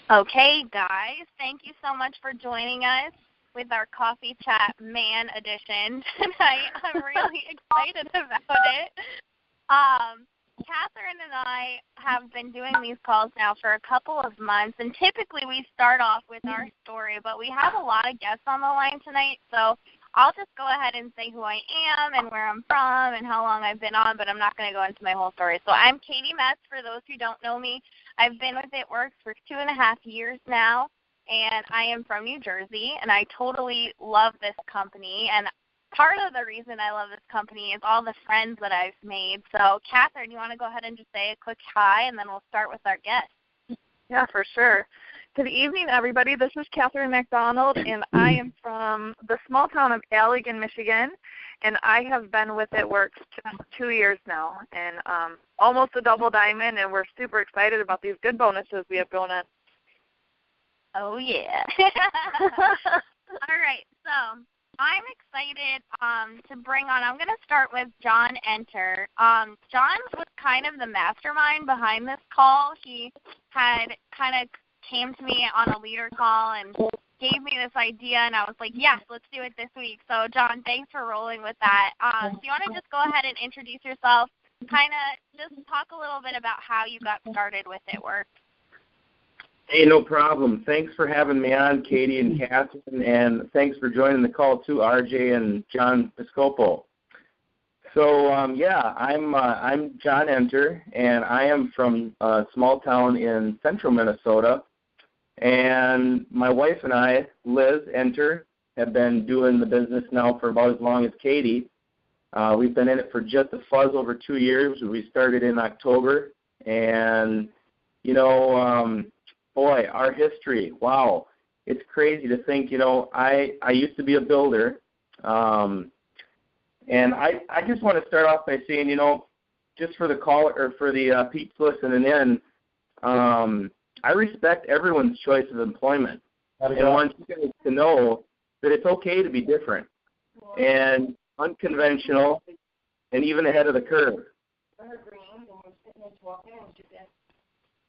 Okay, guys, thank you so much for joining us with our Coffee Chat Man edition tonight. I'm really excited about it. Catherine and I have been doing these calls now for a couple of months, and typically we start off with our story, but we have a lot of guests on the line tonight, so I'll just go ahead and say who I am and where I'm from and how long I've been on, but I'm not going to go into my whole story. So I'm Caity Metz, for those who don't know me. I've been with It Works for 2.5 years now, and I am from New Jersey, and I totally love this company. And part of the reason I love this company is all the friends that I've made. So, Catherine, you want to go ahead and just say a quick hi, and then we'll start with our guest. Yeah, for sure. Good evening, everybody. This is Catherine McDonald, and I am from the small town of Allegan, Michigan, and I have been with It Works 2 years now, and almost a double diamond, and we're super excited about these good bonuses we have going on. Oh, yeah. All right, so I'm excited to bring on, I'm going to start with John Enter. John was kind of the mastermind behind this call. He had kind of came to me on a leader call and gave me this idea, and I was like, yes, let's do it this week. So, John, thanks for rolling with that. Do you want to just go ahead and introduce yourself, kind of just talk a little bit about how you got started with It Works? Hey, no problem. Thanks for having me on, Caity and Catherine, and thanks for joining the call too, RJ and John Piscopo. So, I'm John Enter, and I am from a small town in central Minnesota, and my wife and I, Liz Enter, have been doing the business now for about as long as Caity. We've been in it for just a fuzz over 2 years. We started in October, and, boy, our history, wow. It's crazy to think, I used to be a builder, and I just want to start off by saying, just for the call or for the peeps listening in, I respect everyone's choice of employment. And I want you guys to know that it's okay to be different and unconventional and even ahead of the curve.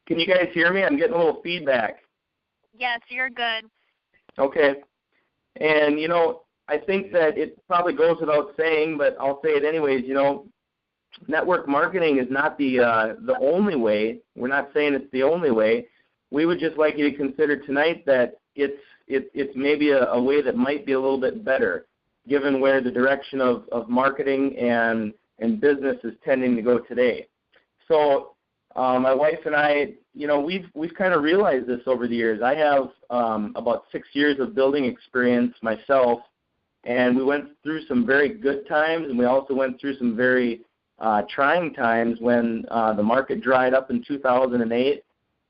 Can you guys hear me? I'm getting a little feedback. Yes, you're good. Okay. And, I think that it probably goes without saying, but I'll say it anyways, network marketing is not the only way. We're not saying it's the only way. We would just like you to consider tonight that it's maybe a way that might be a little bit better, given where the direction of marketing and business is tending to go today. So my wife and I, we've kind of realized this over the years. I have about 6 years of building experience myself, and we went through some very good times, and we also went through some very trying times when the market dried up in 2008.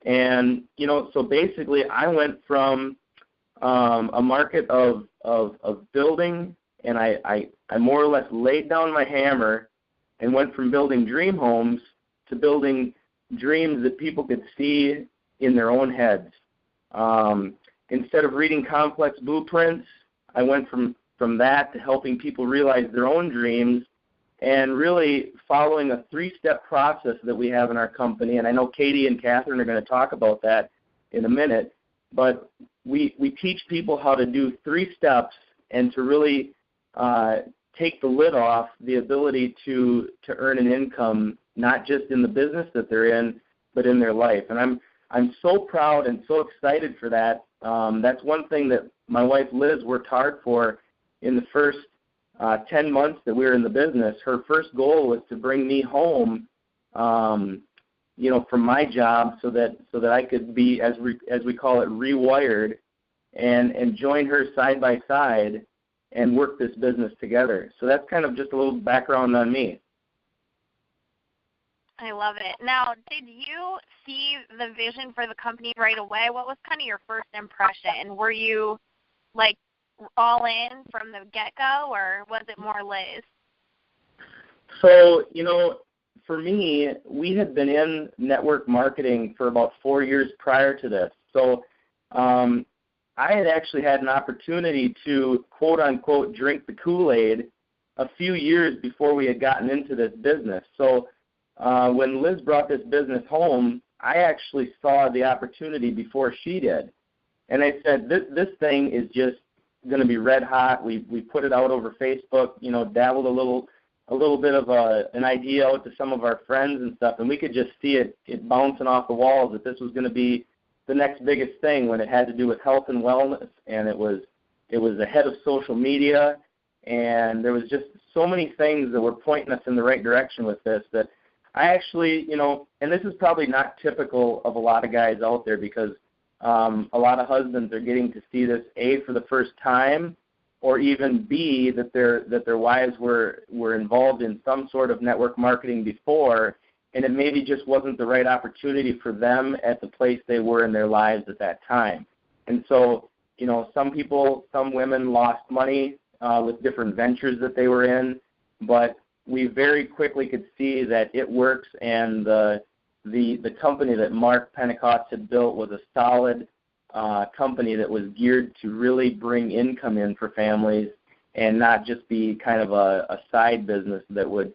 And, so basically I went from a market of building, and I more or less laid down my hammer and went from building dream homes to building dreams that people could see in their own heads. Instead of reading complex blueprints, I went from that to helping people realize their own dreams and really following a 3-step process that we have in our company. And I know Caity and Catherine are going to talk about that in a minute. But we teach people how to do 3 steps and to really take the lid off the ability to earn an income, not just in the business that they're in, but in their life. And I'm so proud and so excited for that. That's one thing that my wife Liz worked hard for in the first 10 months that we were in the business. Her first goal was to bring me home, from my job so that I could be, as we call it, rewired and join her side by side and work this business together. So that's kind of just a little background on me. I love it. Now, did you see the vision for the company right away? What was kind of your first impression? Were you, all in from the get-go, or was it more Liz? So, for me, we had been in network marketing for about 4 years prior to this. So I had actually had an opportunity to, quote-unquote, drink the Kool-Aid a few years before we had gotten into this business. So when Liz brought this business home, I actually saw the opportunity before she did. And I said, this thing is just going to be red hot. We put it out over Facebook, dabbled a little bit of an idea out to some of our friends and stuff, and we could just see it bouncing off the walls that this was going to be the next biggest thing when it had to do with health and wellness. And it was ahead of social media, and there was just so many things that were pointing us in the right direction with this that I actually, and this is probably not typical of a lot of guys out there, because a lot of husbands are getting to see this, A, for the first time, or even B, that their wives were involved in some sort of network marketing before, and it maybe just wasn't the right opportunity for them at the place they were in their lives at that time. And so, some women lost money with different ventures that they were in, but we very quickly could see that it works, and the company that Mark Pentecost had built was a solid company that was geared to really bring income in for families and not just be kind of a side business that would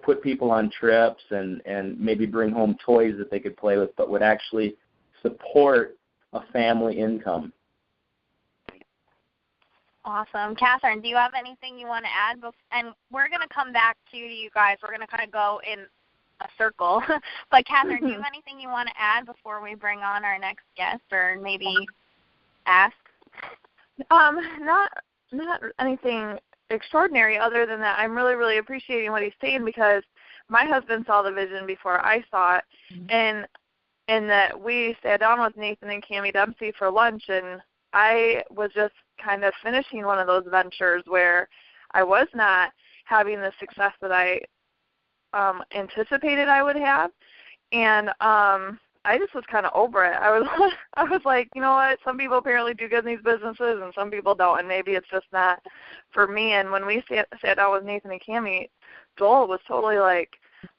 put people on trips and maybe bring home toys that they could play with, but would actually support a family income. Awesome. Catherine, do you have anything you want to add? And we're going to come back to you guys. We're going to kind of go in a circle. But Catherine, do you have anything you want to add before we bring on our next guest, or maybe ask? Not anything extraordinary other than that I'm really, really appreciating what he's saying, because my husband saw the vision before I saw it, and that we sat down with Nathan and Cammie Dempsey for lunch, and I was just kind of finishing one of those ventures where I was not having the success that I anticipated I would have, and I just was kind of over it. I was like, you know what? Some people apparently do good in these businesses, and some people don't, and maybe it's just not for me. And when we sat down with Nathan and Cammie, Joel was totally like,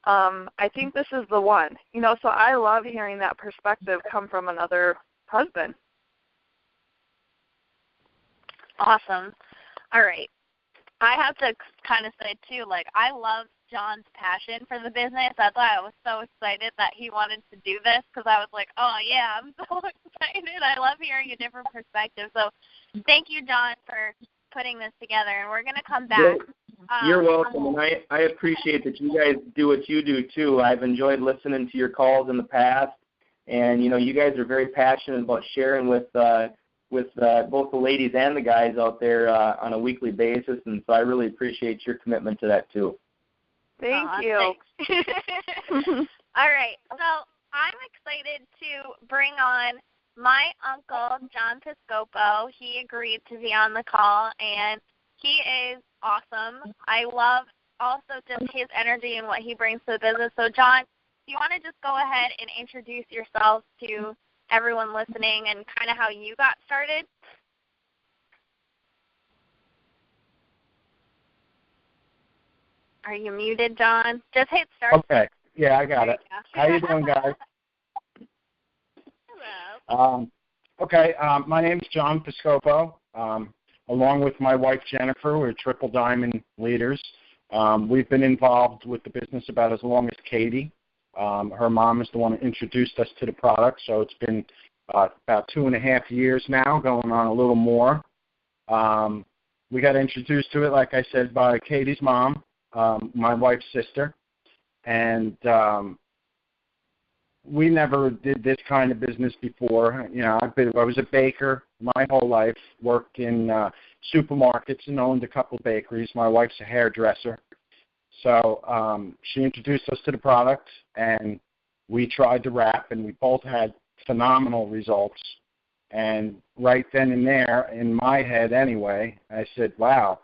I think this is the one. So I love hearing that perspective come from another husband. Awesome. All right. I have to kind of say, too, I love John's passion for the business. That's why I was so excited that he wanted to do this, because I was like, oh, yeah, I'm so excited. I love hearing a different perspective. So thank you, John, for putting this together, and we're going to come back. You're welcome, and I appreciate that you guys do what you do, too. I've enjoyed listening to your calls in the past, and, you guys are very passionate about sharing with both the ladies and the guys out there on a weekly basis, and so I really appreciate your commitment to that, too. Thank you. All right, so I'm excited to bring on my uncle, John Piscopo. He agreed to be on the call, and he is awesome. I love also just his energy and what he brings to the business. So, John, do you want to just go ahead and introduce yourself to everyone listening and kind of how you got started? Are you muted, John? Just hit start. Okay. Yeah, I got it. How you doing, guys? Hello. Okay. My name's John Piscopo. Along with my wife, Jennifer, we're Triple Diamond leaders. We've been involved with the business about as long as Caity. Her mom is the one who introduced us to the product, so it's been about 2.5 years now, going on a little more. We got introduced to it, like I said, by Caity's mom, my wife's sister, and we never did this kind of business before. I was a baker my whole life, worked in supermarkets and owned a couple bakeries. My wife's a hairdresser. So she introduced us to the product, and we tried the wrap, and we both had phenomenal results. And right then and there, in my head anyway, I said, wow,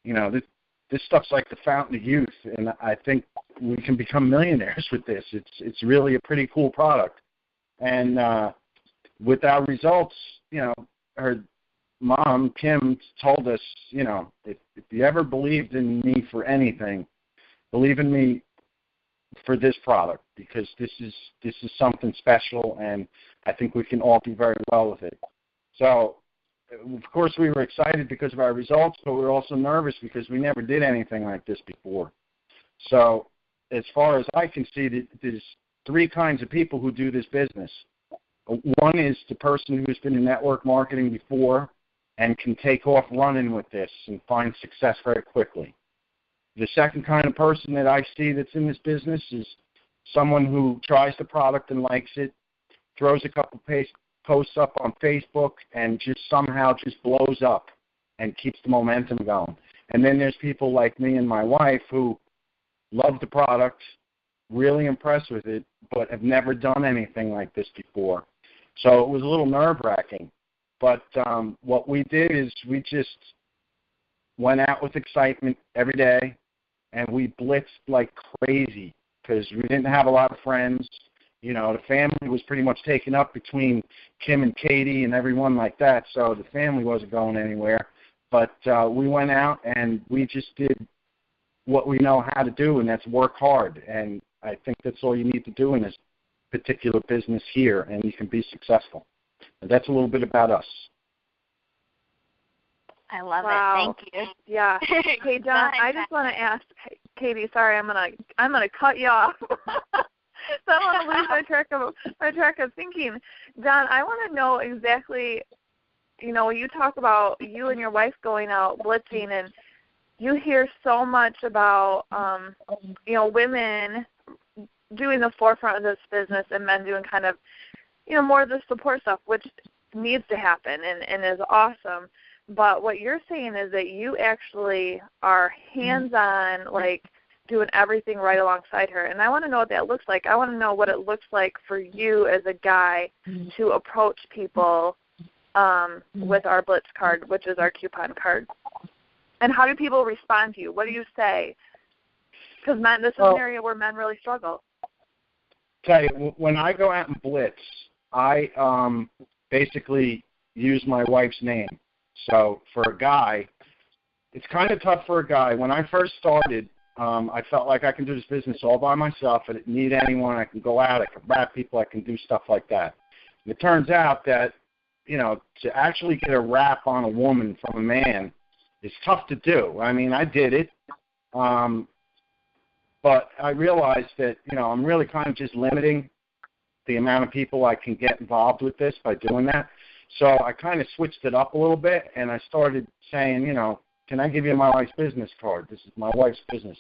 this stuff's like the fountain of youth, and I think we can become millionaires with this. It's really a pretty cool product. And with our results, her mom, Kim, told us, if you ever believed in me for anything, believe in me for this product, because this is something special, and I think we can all do very well with it. So, of course, we were excited because of our results, but we were also nervous because we never did anything like this before. So, as far as I can see, three kinds of people who do this business. One is the person who's been in network marketing before and can take off running with this and find success very quickly. The second kind of person that I see that's in this business is someone who tries the product and likes it, throws a couple posts up on Facebook, and just somehow just blows up and keeps the momentum going. And then there's people like me and my wife who love the product, really impressed with it, but have never done anything like this before. So it was a little nerve-wracking. But what we did is we just went out with excitement every day, and we blitzed like crazy because we didn't have a lot of friends. You know, the family was pretty much taken up between Kim and Caity and everyone like that, so the family wasn't going anywhere. But we went out and we just did what we know how to do, and that's work hard. And I think that's all you need to do in this particular business here, and you can be successful. And that's a little bit about us. I love Wow. it. Thank you. Yeah. Hey, John, I just want to ask, Caity, sorry, I'm gonna cut you off. So I don't want to lose my track of thinking. John, I want to know exactly, you know, you talk about you and your wife going out blitzing, and you hear so much about, you know, women doing the forefront of this business and men doing kind of, you know, more of the support stuff, which needs to happen and is awesome. But what you're saying is that you actually are hands-on, like, doing everything right alongside her. And I want to know what that looks like. I want to know what it looks like for you as a guy to approach people with our Blitz card, which is our coupon card. And how do people respond to you? What do you say? Because this is an area where men really struggle. Tell you, when I go out and blitz, I basically use my wife's name. So for a guy, it's kind of tough for a guy. When I first started, I felt like I can do this business all by myself. I didn't need anyone. I can go out. I can rap people. I can do stuff like that. And it turns out that, you know, to actually get a rap on a woman from a man is tough to do. I mean, I did it. But I realized that, you know, I'm really kind of just limiting the amount of people I can get involved with this by doing that. So I kind of switched it up a little bit, and I started saying, you know, can I give you my wife's business card? This is my wife's business.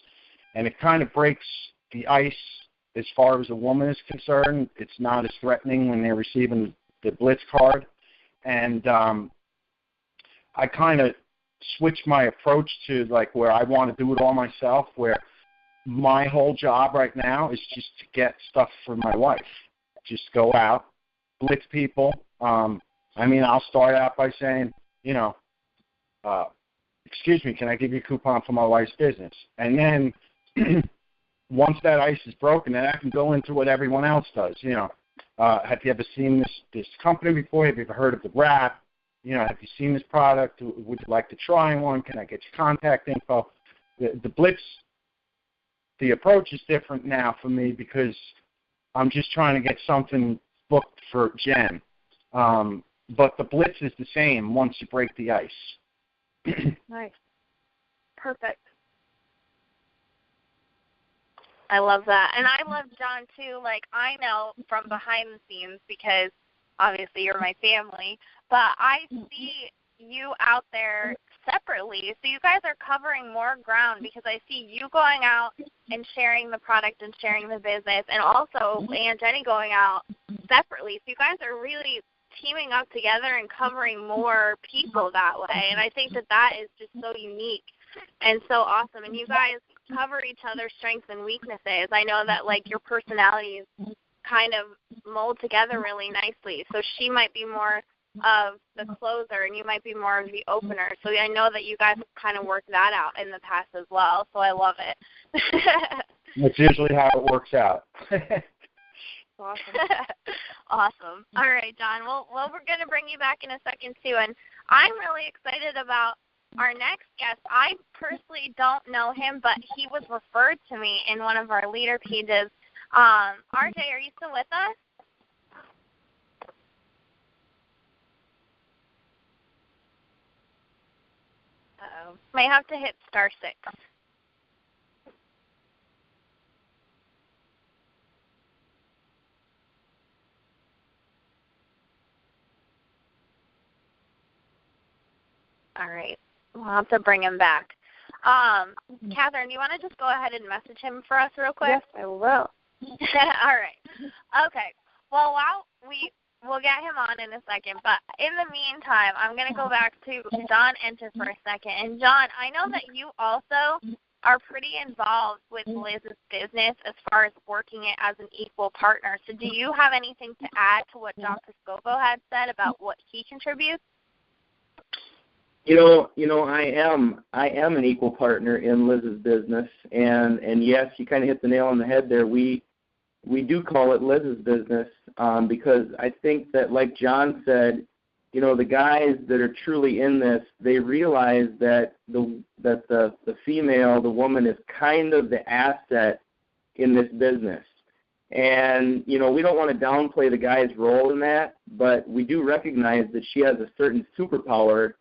And it kind of breaks the ice as far as a woman is concerned. It's not as threatening when they're receiving the Blitz card. And I kind of switched my approach to, like, where I want to do it all myself, where my whole job right now is just to get stuff for my wife. Just go out, blitz people. I mean, I'll start out by saying, you know, excuse me, can I give you a coupon for my wife's business? And then once that ice is broken, then I can go into what everyone else does. You know, have you ever seen this company before? Have you ever heard of the rap? You know, have you seen this product? Would you like to try one? Can I get your contact info? The blitz, the approach is different now for me because I'm just trying to get something booked for Jen. But the blitz is the same once you break the ice. Nice. Perfect. I love that. And I love John, too. Like, I know from behind the scenes because, obviously, you're my family, but I see you out there separately. So you guys are covering more ground because I see you going out and sharing the product and sharing the business, and also Aunt Jenny going out separately. So you guys are really teaming up together and covering more people that way. And I think that is just so unique and so awesome. And you guys cover each other's strengths and weaknesses. I know that, like, your personalities kind of mold together really nicely. So she might be more of the closer and you might be more of the opener. So I know that you guys have kind of worked that out in the past as well. So I love it. That's usually how it works out. Awesome. Awesome. All right, John. Well, we're going to bring you back in a second, too. And I'm really excited about our next guest. I personally don't know him, but he was referred to me in one of our leader pages. RJ, are you still with us? Uh-oh. May have to hit *6. All right. We'll have to bring him back. Catherine, do you want to just go ahead and message him for us real quick? Yes, I will. All right. Okay. Well, we'll get him on in a second, but in the meantime, I'm going to go back to John Enter for a second. And John, I know that you also are pretty involved with Liz's business as far as working it as an equal partner. So do you have anything to add to what John Piscopo had said about what he contributes? You know, I am an equal partner in Liz's business, and yes, you kind of hit the nail on the head there. We do call it Liz's business because I think that, like John said, you know, the guys that are truly in this, they realize that the female, the woman, is kind of the asset in this business. And, you know, we don't want to downplay the guy's role in that, but we do recognize that she has a certain superpower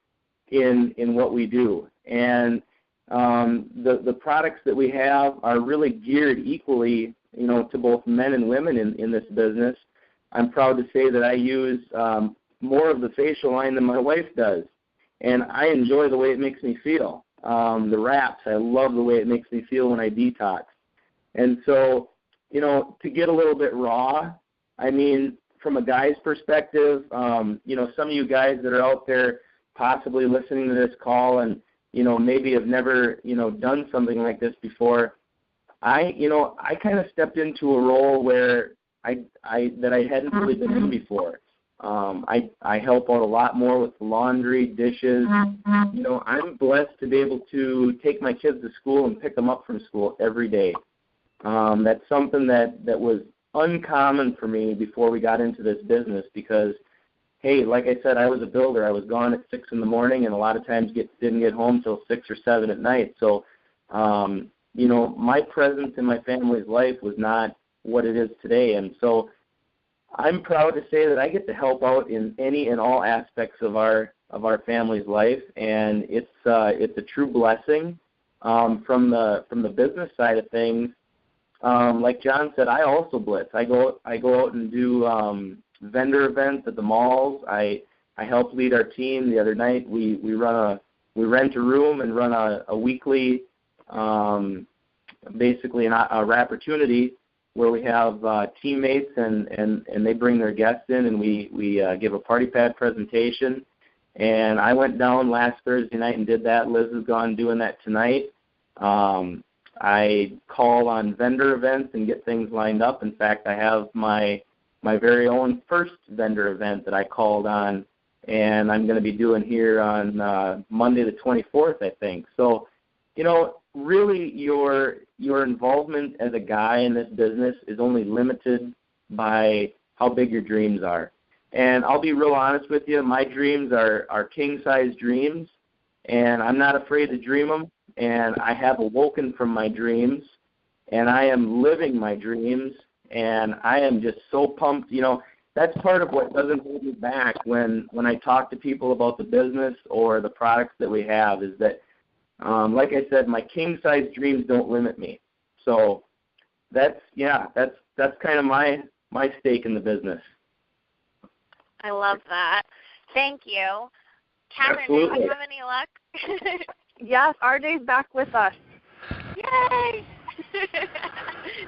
in what we do. And the products that we have are really geared equally, you know, to both men and women in this business. I'm proud to say that I use more of the facial line than my wife does, and I enjoy the way it makes me feel. The wraps, I love the way it makes me feel when I detox. And so, you know, to get a little bit raw, I mean, from a guy's perspective, you know, some of you guys that are out there possibly listening to this call and, you know, maybe have never, you know, done something like this before, I kind of stepped into a role where I hadn't really been in before. I help out a lot more with the laundry, dishes. You know, I'm blessed to be able to take my kids to school and pick them up from school every day. That's something that was uncommon for me before we got into this business because, hey, like I said, I was a builder. I was gone at 6 in the morning and a lot of times didn't get home till 6 or 7 at night. So, you know, my presence in my family's life was not what it is today. And so I'm proud to say that I get to help out in any and all aspects of our family's life, and it's a true blessing. From the business side of things, like John said, I also blitz. I go out and do vendor events at the malls. I helped lead our team the other night. We rent a room and run a weekly, basically an opportunity where we have teammates and they bring their guests in and we give a party pad presentation. And I went down last Thursday night and did that. Liz is gone doing that tonight. I call on vendor events and get things lined up. In fact, I have my very own first vendor event that I called on, and I'm going to be doing here on Monday the 24th, I think. So, you know, really your involvement as a guy in this business is only limited by how big your dreams are. And I'll be real honest with you, my dreams are king-size dreams, and I'm not afraid to dream them, and I have awoken from my dreams, and I am living my dreams, and I am just so pumped. You know, that's part of what doesn't hold me back when I talk to people about the business or the products that we have is that, like I said, my king-size dreams don't limit me. So that's kind of my stake in the business. I love that. Thank you. Catherine, Absolutely. do you have any luck? Yes, RJ's back with us. Yay!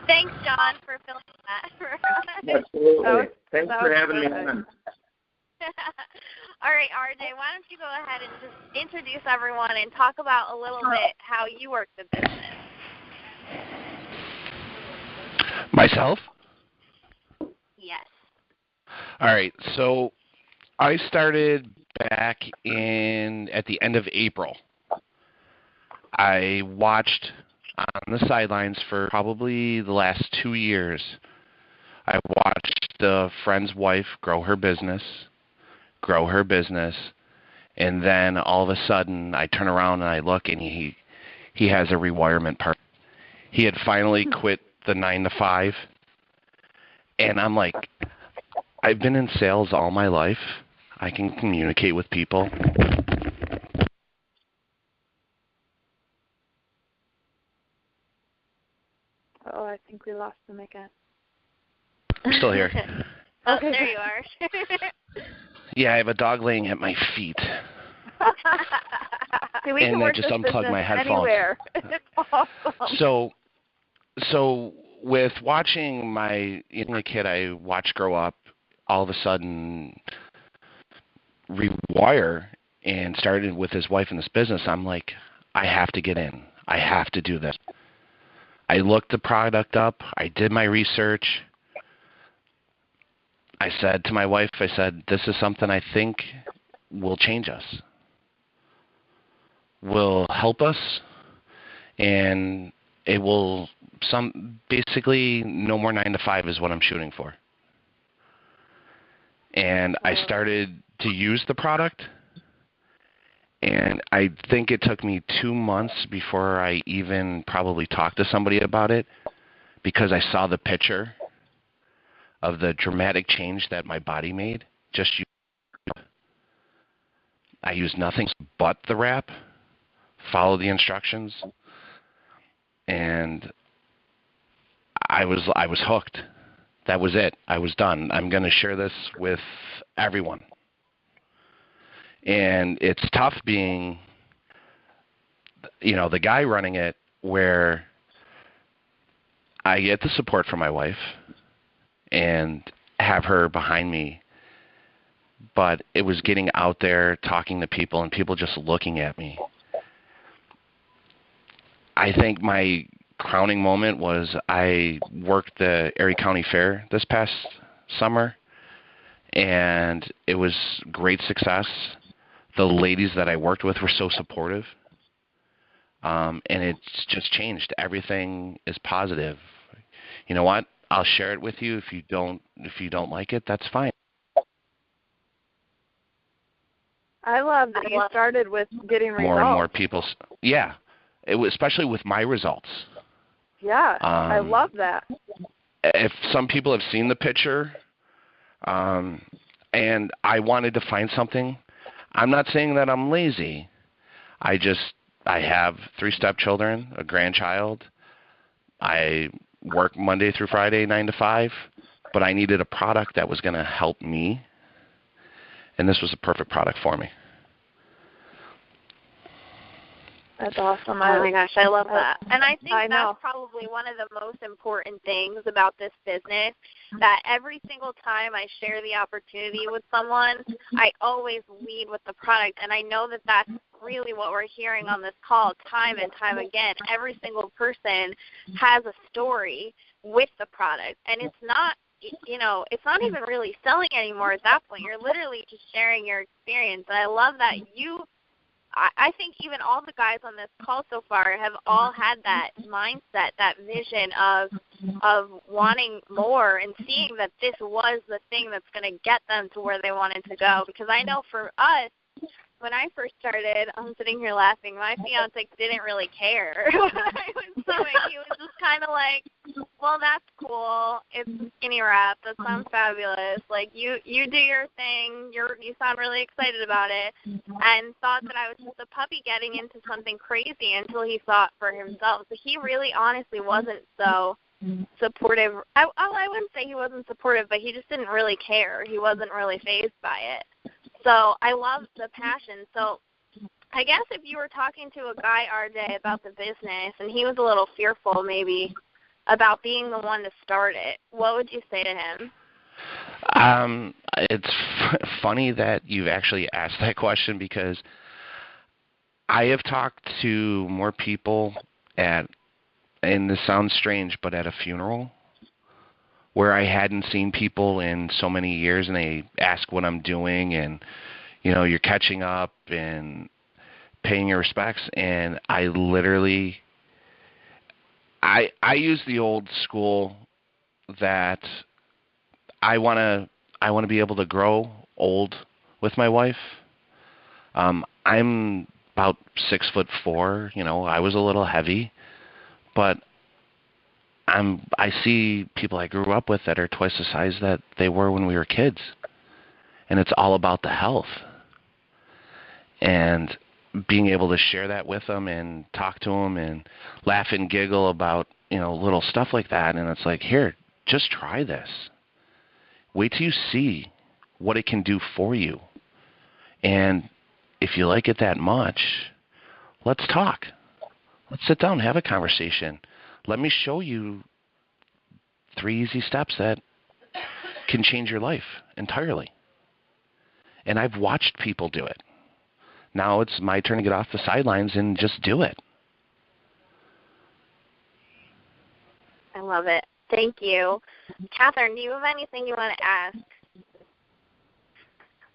Thanks, John, for filling that for us. Absolutely. Thanks for having me on. All right, RJ, why don't you go ahead and just introduce everyone and talk about a little bit how you work the business. Myself? Yes. All right, so I started back at the end of April. I watched on the sidelines for probably the last 2 years. I watched a friend's wife grow her business, and then all of a sudden I turn around and I look and he has a rewirement part. He had finally quit the 9 to 5, and I'm like, I've been in sales all my life. I can communicate with people. Oh, I think we lost him again. I'm still here. Oh, okay. There you are. Yeah, I have a dog laying at my feet. See, we can and I work just this unplugged my business headphones. anywhere. It's awesome. So with watching my young kid I watched grow up, all of a sudden rewire and started with his wife in this business, I'm like, I have to get in. I have to do this. I looked the product up. I did my research. I said to my wife, I said, this is something I think will change us, will help us, and it will basically no more 9 to 5 is what I'm shooting for. And I started to use the product, and I think it took me 2 months before I even probably talked to somebody about it, because I saw the picture of the dramatic change that my body made. I used nothing but the wrap, followed the instructions, and I was hooked. That was it. I was done. I'm going to share this with everyone. And it's tough being, the guy running it, where I get the support from my wife and have her behind me. But it was getting out there, talking to people, and people just looking at me. I think my crowning moment was I worked the Erie County Fair this past summer, and it was great success. The ladies that I worked with were so supportive, and it's just changed. Everything is positive. You know what? I'll share it with you. If you don't like it, that's fine. I love that you started with getting results. More and more people. Yeah, it was, especially with my results. Yeah, I love that. If some people have seen the picture, and I wanted to find something, I'm not saying that I'm lazy. I have 3 stepchildren, a grandchild. I work Monday through Friday, 9 to 5, but I needed a product that was going to help me, and this was a perfect product for me. That's awesome. Oh my gosh, I love that. And I think that's probably one of the most important things about this business, that every single time I share the opportunity with someone, I always lead with the product. And I know that that's really what we're hearing on this call time and time again. Every single person has a story with the product. And it's not, it's not even really selling anymore at that point. You're literally just sharing your experience. And I love that I think even all the guys on this call so far have all had that mindset, that vision of wanting more and seeing that this was the thing that's going to get them to where they wanted to go. Because I know for us, when I first started, I'm sitting here laughing, my fiance didn't really care what I was doing. He was just kind of like, well, that's cool. It's a skinny wrap. That sounds fabulous. Like, you do your thing. You sound really excited about it. And thought that I was just a puppy getting into something crazy until he saw it for himself. So he really honestly wasn't so supportive. I wouldn't say he wasn't supportive, but he just didn't really care. He wasn't really fazed by it. So I love the passion. So I guess if you were talking to a guy, RJ, about the business, and he was a little fearful maybe about being the one to start it, what would you say to him? It's funny that you've actually asked that question, because I have talked to more people and this sounds strange, but at a funeral, where I hadn't seen people in so many years, and they ask what I'm doing, and, you're catching up and paying your respects. And I literally, I use the old school that I want to be able to grow old with my wife. I'm about 6'4". I was a little heavy, but I see people I grew up with that are twice the size that they were when we were kids, and it's all about the health. And being able to share that with them and talk to them and laugh and giggle about little stuff like that, and it's like, here, just try this. Wait till you see what it can do for you, and if you like it that much, Let's talk. Let's sit down and have a conversation. Let me show you 3 easy steps that can change your life entirely. And I've watched people do it. Now it's my turn to get off the sidelines and just do it. I love it. Thank you. Catherine, do you have anything you want to ask?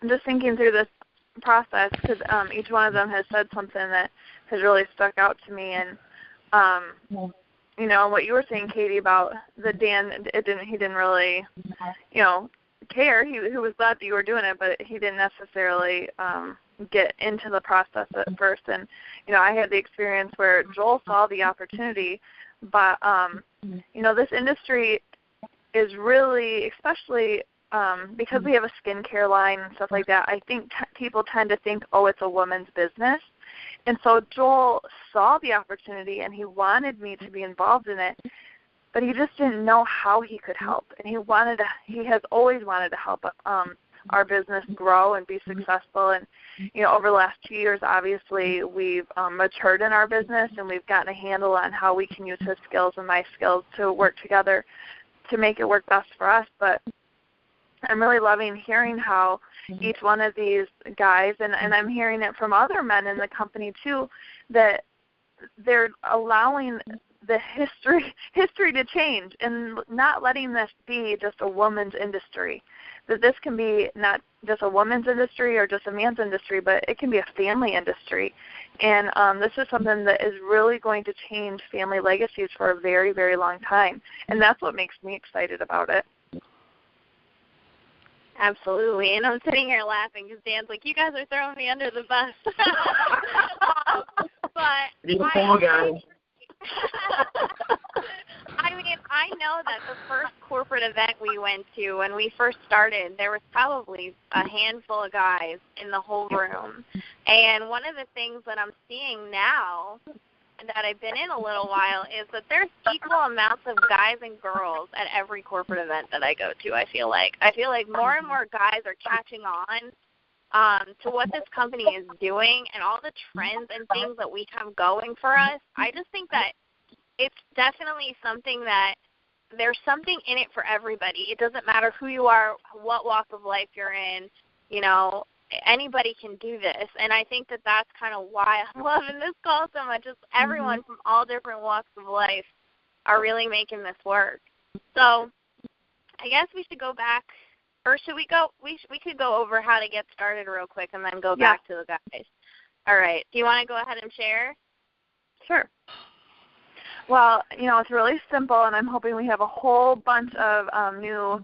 I'm just thinking through this process because each one of them has said something that has really stuck out to me. And, what you were saying, Caity, about the Dan, he didn't really, care. He was glad that you were doing it, but he didn't necessarily get into the process at first. And, I had the experience where Joel saw the opportunity, but, this industry is really, especially because we have a skincare line and stuff like that, I think people tend to think, oh, it's a woman's business. And so Joel saw the opportunity, and he wanted me to be involved in it, but he just didn't know how he could help. And he has always wanted to help our business grow and be successful. And, over the last 2 years, obviously, we've matured in our business, and we've gotten a handle on how we can use his skills and my skills to work together to make it work best for us. But I'm really loving hearing how each one of these guys, and I'm hearing it from other men in the company too, that they're allowing the history to change and not letting this be just a woman's industry. That this can be not just a woman's industry or just a man's industry, but it can be a family industry. And this is something that is really going to change family legacies for a very, very long time. And that's what makes me excited about it. Absolutely. And I'm sitting here laughing because Dan's like, you guys are throwing me under the bus. Beautiful guys. I mean, I know that the first corporate event we went to when we first started, there was probably a handful of guys in the whole room. And one of the things that I'm seeing now that I've been in a little while is that there's equal amounts of guys and girls at every corporate event that I go to, I feel like. I feel like more and more guys are catching on to what this company is doing and all the trends and things that we have going for us. I just think that it's definitely something that there's something in it for everybody. It doesn't matter who you are, what walk of life you're in, anybody can do this. And I think that that's kind of why I'm loving this call so much, is everyone from all different walks of life are really making this work. So I guess we should go back, or should we go, we could go over how to get started real quick and then go back to the guys. All right. Do you want to go ahead and share? Sure. Well, it's really simple, and I'm hoping we have a whole bunch of new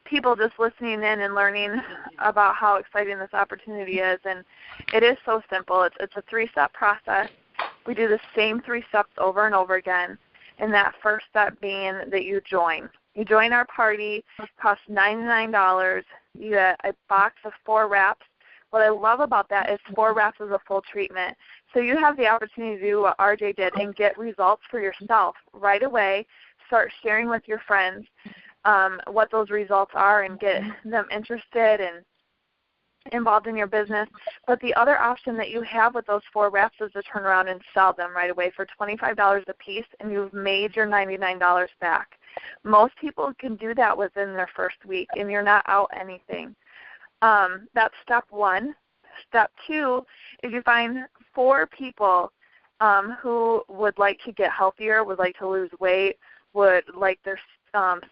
people just listening in and learning about how exciting this opportunity is. And it is so simple. It's a 3-step process. We do the same 3 steps over and over again, and that first step being that you join. You join our party. It costs $99. You get a box of 4 wraps. What I love about that is 4 wraps is a full treatment. So you have the opportunity to do what RJ did and get results for yourself right away. Start sharing with your friends what those results are and get them interested and involved in your business. But the other option that you have with those 4 wraps is to turn around and sell them right away for $25 a piece, and you've made your $99 back. Most people can do that within their first week, and you're not out anything. That's step 1. Step 2 is you find 4 people who would like to get healthier, would like to lose weight, would like their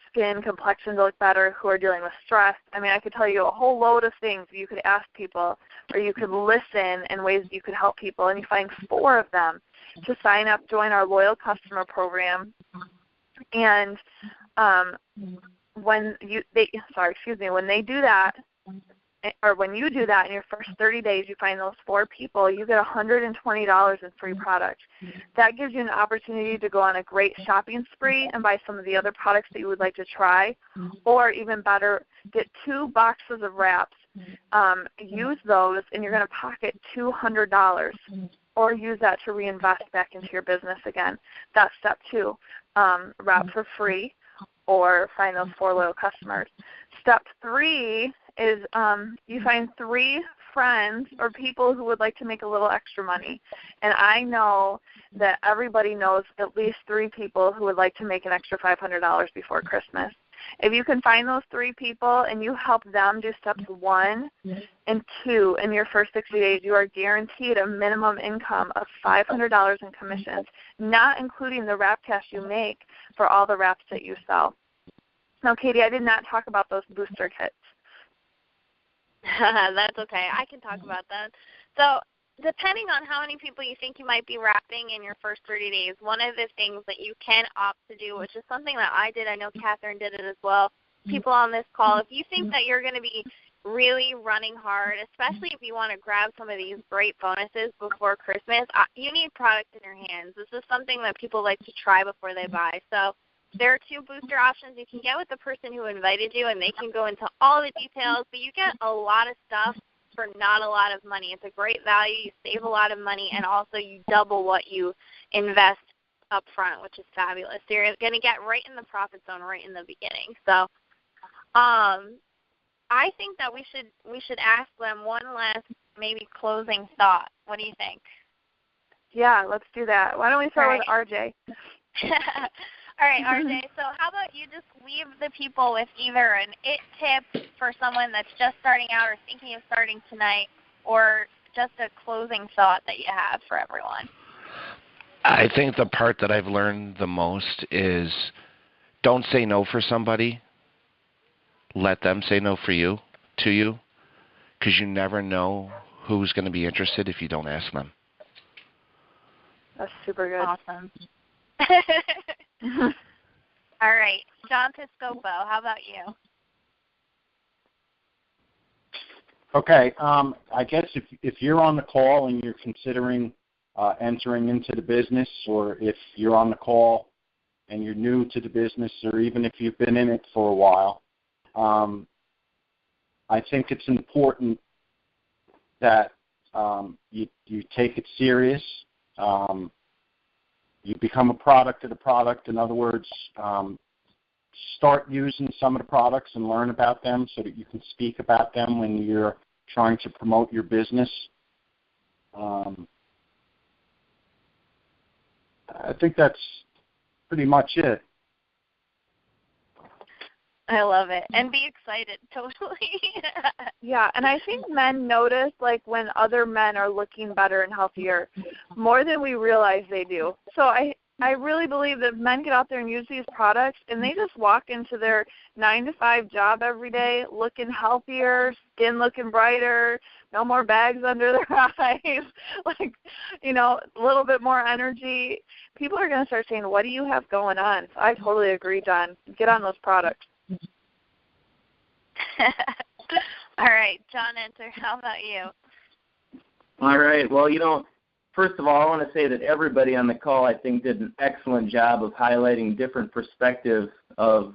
skin complexion to look better, who are dealing with stress. I mean, I could tell you a whole load of things you could ask people, or you could listen and ways you could help people, and you find 4 of them to sign up, join our loyal customer program. And when they do that, or when you do that in your first 30 days, you find those 4 people, you get $120 in free product. That gives you an opportunity to go on a great shopping spree and buy some of the other products that you would like to try, or even better, get 2 boxes of wraps. Use those, and you're going to pocket $200, or use that to reinvest back into your business again. That's step 2. Wrap for free, or find those 4 loyal customers. Step 3 is you find 3 friends or people who would like to make a little extra money. And I know that everybody knows at least 3 people who would like to make an extra $500 before Christmas. If you can find those 3 people and you help them do steps 1 and 2 in your first 60 days, you are guaranteed a minimum income of $500 in commissions, not including the wrap cash you make for all the wraps that you sell. Now, Caity, I did not talk about those booster kits. That's okay. I can talk about that. So depending on how many people you think you might be wrapping in your first 30 days, one of the things that you can opt to do, which is something that I did, I know Catherine did it as well, people on this call, if you think that you're going to be really running hard, especially if you want to grab some of these great bonuses before Christmas, you need product in your hands. This is something that people like to try before they buy. So there are 2 booster options you can get with the person who invited you, and they can go into all the details, but you get a lot of stuff for not a lot of money. It's a great value. You save a lot of money, and also you double what you invest up front, which is fabulous. So you're going to get right in the profit zone right in the beginning. So I think that we should ask them one last maybe closing thought. What do you think? Yeah, let's do that. Why don't we start with RJ? All right, RJ, so how about you just leave the people with either an it tip for someone that's just starting out or thinking of starting tonight, or just a closing thought that you have for everyone? I think the part that I've learned the most is don't say no for somebody. Let them say no to you, because you never know who's going to be interested if you don't ask them. That's super good. Awesome. All right, John Piscopo, how about you? Okay, I guess if you're on the call and you're considering entering into the business, or if you're on the call and you're new to the business, or even if you've been in it for a while, I think it's important that you take it serious. You become a product of the product. In other words, start using some of the products and learn about them so that you can speak about them when you're trying to promote your business. I think that's pretty much it. I love it. And be excited, totally. Yeah, and I think men notice, like, when other men are looking better and healthier more than we realize they do. So I really believe that men get out there and use these products, and they just walk into their 9-to-5 job every day looking healthier, skin looking brighter, no more bags under their eyes, like, you know, a little bit more energy. People are going to start saying, what do you have going on? So I totally agree, John. Get on those products. All right, John Enter, how about you? All right. Well, you know, first of all, I want to say that everybody on the call, I think, did an excellent job of highlighting different perspectives of,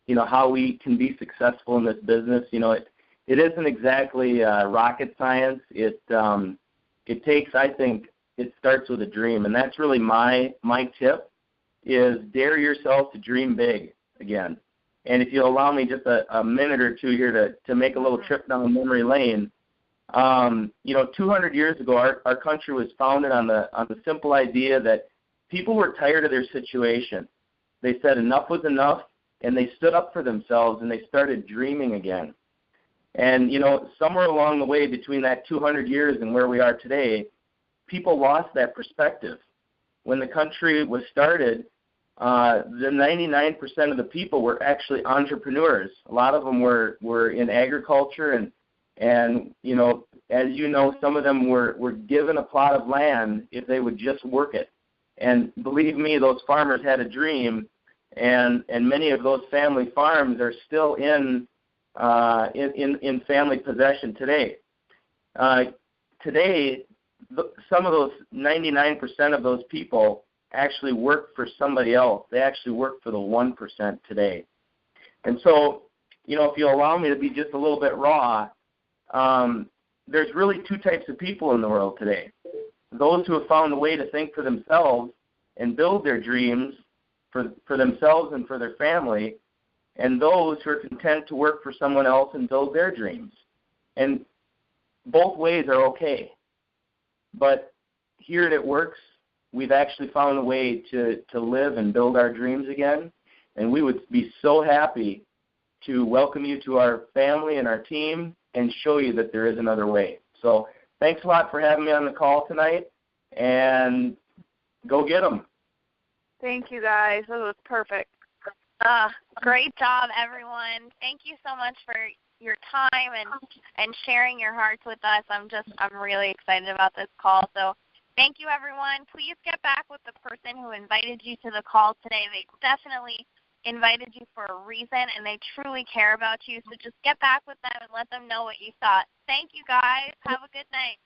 you know, how we can be successful in this business. You know, it isn't exactly rocket science. It takes, I think, it starts with a dream, and that's really my tip is dare yourself to dream big again. And if you'll allow me just a minute or two here to make a little trip down memory lane, you know, 200 years ago, our country was founded on the simple idea that people were tired of their situation. They said enough was enough, and they stood up for themselves, and they started dreaming again. And, you know, somewhere along the way between that 200 years and where we are today, people lost that perspective. When the country was started, the 99% of the people were actually entrepreneurs. A lot of them were in agriculture, and you know, as you know, some of them were given a plot of land if they would just work it. And believe me, those farmers had a dream, and many of those family farms are still in family possession today. Today, some of those 99% of those people actually work for somebody else. They actually work for the 1% today. And so, you know, if you'll allow me to be just a little bit raw, there's really 2 types of people in the world today. Those who have found a way to think for themselves and build their dreams for themselves and for their family, and those who are content to work for someone else and build their dreams. And both ways are okay. But here at It Works, we've actually found a way to live and build our dreams again, and we would be so happy to welcome you to our family and our team and show you that there is another way. So thanks a lot for having me on the call tonight, and go get them. Thank you, guys. That was perfect. Great job, everyone. Thank you so much for your time and sharing your hearts with us. I'm really excited about this call. So thank you, everyone. Please get back with the person who invited you to the call today. They definitely invited you for a reason, and they truly care about you. So just get back with them and let them know what you thought. Thank you, guys. Have a good night.